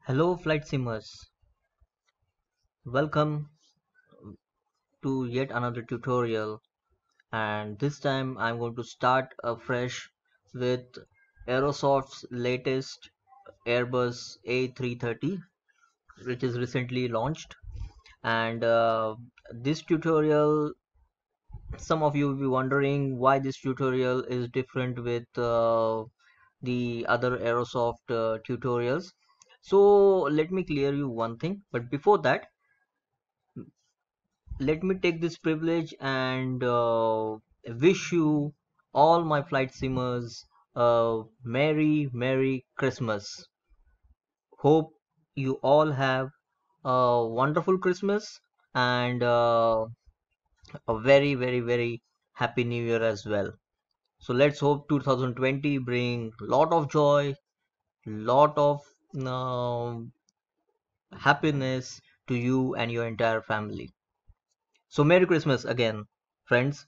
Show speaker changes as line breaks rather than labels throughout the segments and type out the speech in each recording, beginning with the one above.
Hello flight simmers, welcome to yet another tutorial, and this time I'm going to start afresh with Aerosoft's latest Airbus A330 which is recently launched. And this tutorial, some of you will be wondering why this tutorial is different with the other Aerosoft tutorials. So let me clear you one thing, but before that let me take this privilege and wish you all my flight simmers a merry Christmas. Hope you all have a wonderful Christmas and a very happy new year as well. So let's hope 2020 bring lot of joy, lot of um happiness to you and your entire family. So merry Christmas again, friends.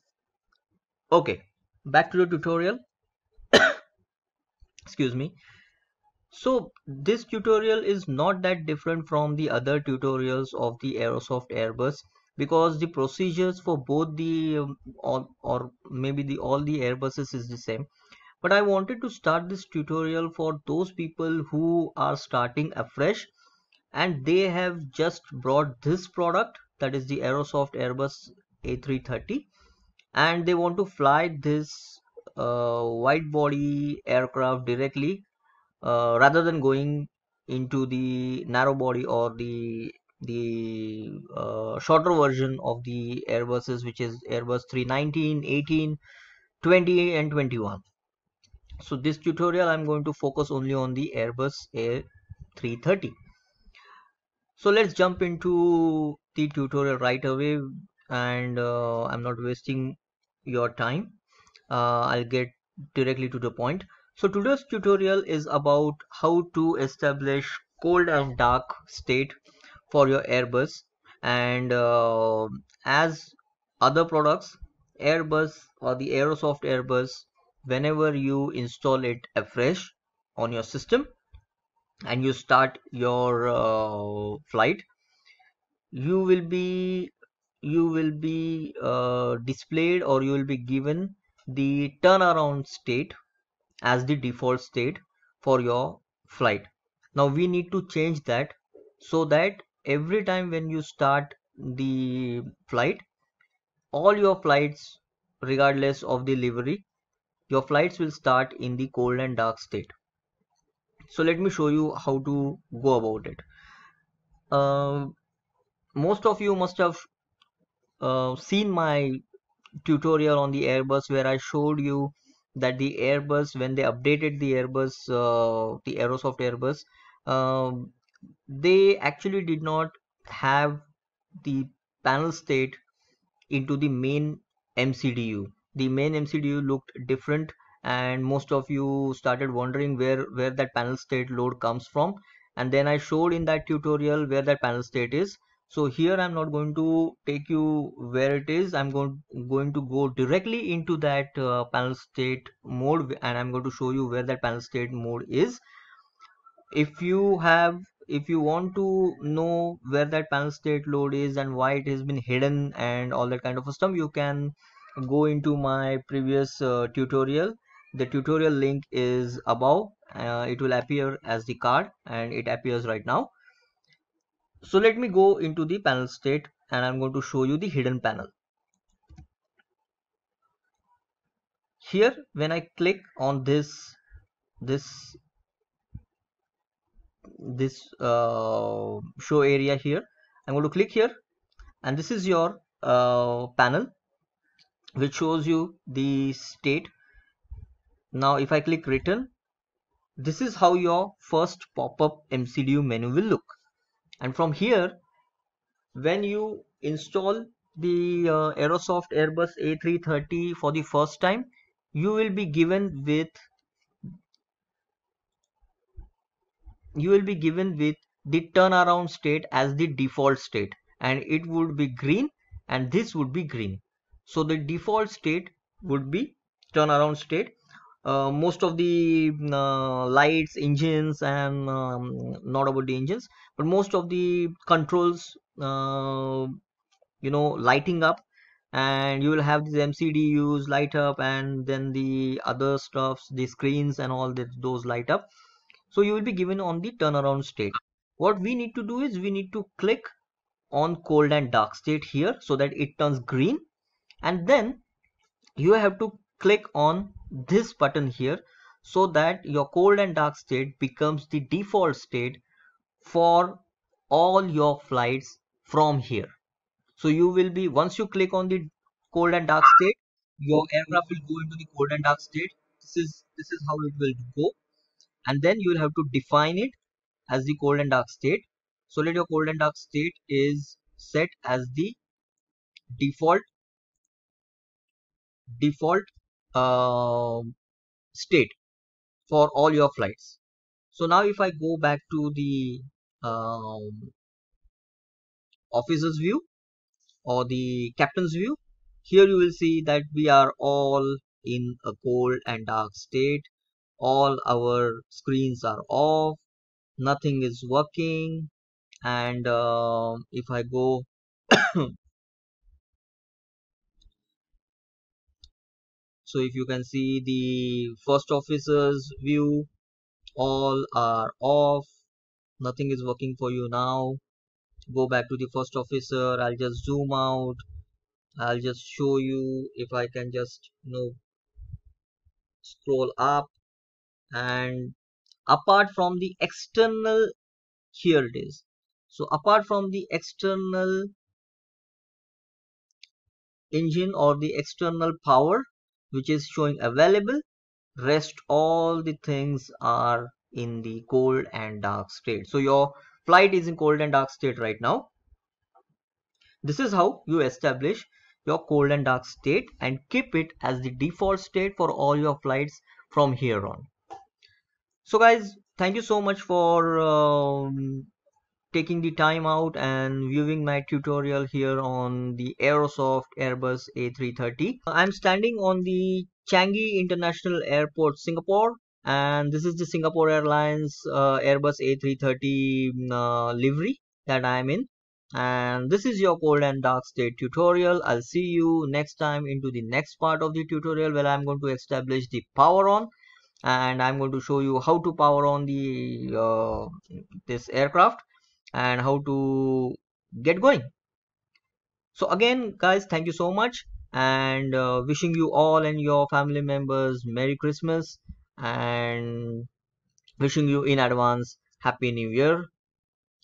Okay, back to the tutorial. Excuse me. So this tutorial is not that different from the other tutorials of the Aerosoft Airbus, because the procedures for both the or maybe the all the Airbuses is the same. But I wanted to start this tutorial for those people who are starting afresh and they have just brought this product, that is the Aerosoft Airbus A330, and they want to fly this wide body aircraft directly rather than going into the narrow body or the shorter version of the Airbuses, which is Airbus 319, 18, 20 and 21. So this tutorial I'm going to focus only on the Airbus A330. So let's jump into the tutorial right away, and I'm not wasting your time. I'll get directly to the point. So today's tutorial is about how to establish cold and dark state for your Airbus, and as other products, Airbus or the Aerosoft Airbus, whenever you install it afresh on your system and you start your flight, you will be displayed, or you will be given the turnaround state as the default state for your flight. Now we need to change that so that every time when you start the flight, all your flights, regardless of the livery, your flights will start in the cold and dark state. So let me show you how to go about it. Most of you must have seen my tutorial on the Airbus, where I showed you that the Airbus, when they updated the Airbus, the Aerosoft Airbus, um, they actually did not have the panel state into the main MCDU. The main MCDU looked different, and most of you started wondering where that panel state load comes from. And then I showed in that tutorial where that panel state is. So here I'm not going to take you where it is. I'm going to go directly into that panel state mode, and I'm going to show you where that panel state mode is. If you have, if you want to know where that panel state load is and why it has been hidden and all that kind of stuff, you can go into my previous tutorial. The tutorial link is above. It will appear as the card, and it appears right now. So let me go into the panel state, and I'm going to show you the hidden panel. Here when I click on this show area here, I'm going to click here, and this is your panel which shows you the state. Now if I click return, this is how your first pop-up MCDU menu will look. And from here, when you install the Aerosoft Airbus A330 for the first time, you will be given with the turnaround state as the default state, and it would be green and this would be green. So the default state would be turnaround state. most of the lights, engines, and not about the engines, but most of the controls, lighting up, and you will have these MCDUs light up, and then the other stuffs, the screens and all that, those light up. So you will be given on the turnaround state. What we need to do is we need to click on cold and dark state here so that it turns green, and then you have to click on this button here so that your cold and dark state becomes the default state for all your flights from here. So you will be, once you click on the cold and dark state, your aircraft will go into the cold and dark state. This is how it will go, and then you will have to define it as the cold and dark state, so that your cold and dark state is set as the default default state for all your flights. So now if I go back to the officer's view or the captain's view, here you will see that we are all in a cold and dark state. All our screens are off, nothing is working, and if I go so if you can see the first officer's view, all are off, nothing is working for you now. Go back to the first officer. I'll just zoom out. I'll just show you, if I can just scroll up, and apart from the external, here it is. So apart from the external engine or the external power which is showing available, rest all the things are in the cold and dark state. So your flight is in cold and dark state right now. This is how you establish your cold and dark state and keep it as the default state for all your flights from here on. So guys, thank you so much for taking the time out and viewing my tutorial here on the Aerosoft Airbus A330. I'm standing on the Changi International Airport, Singapore, and this is the Singapore Airlines Airbus A330 livery that I'm in. And this is your cold and dark state tutorial. I'll see you next time into the next part of the tutorial, where I'm going to establish the power on, and I'm going to show you how to power on the this aircraft and how to get going. So again guys, thank you so much, and wishing you all and your family members Merry Christmas, and wishing you in advance Happy New Year.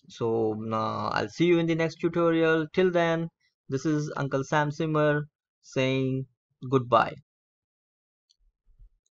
So I'll see you in the next tutorial. Till then, this is Uncle Sam Simmer saying goodbye.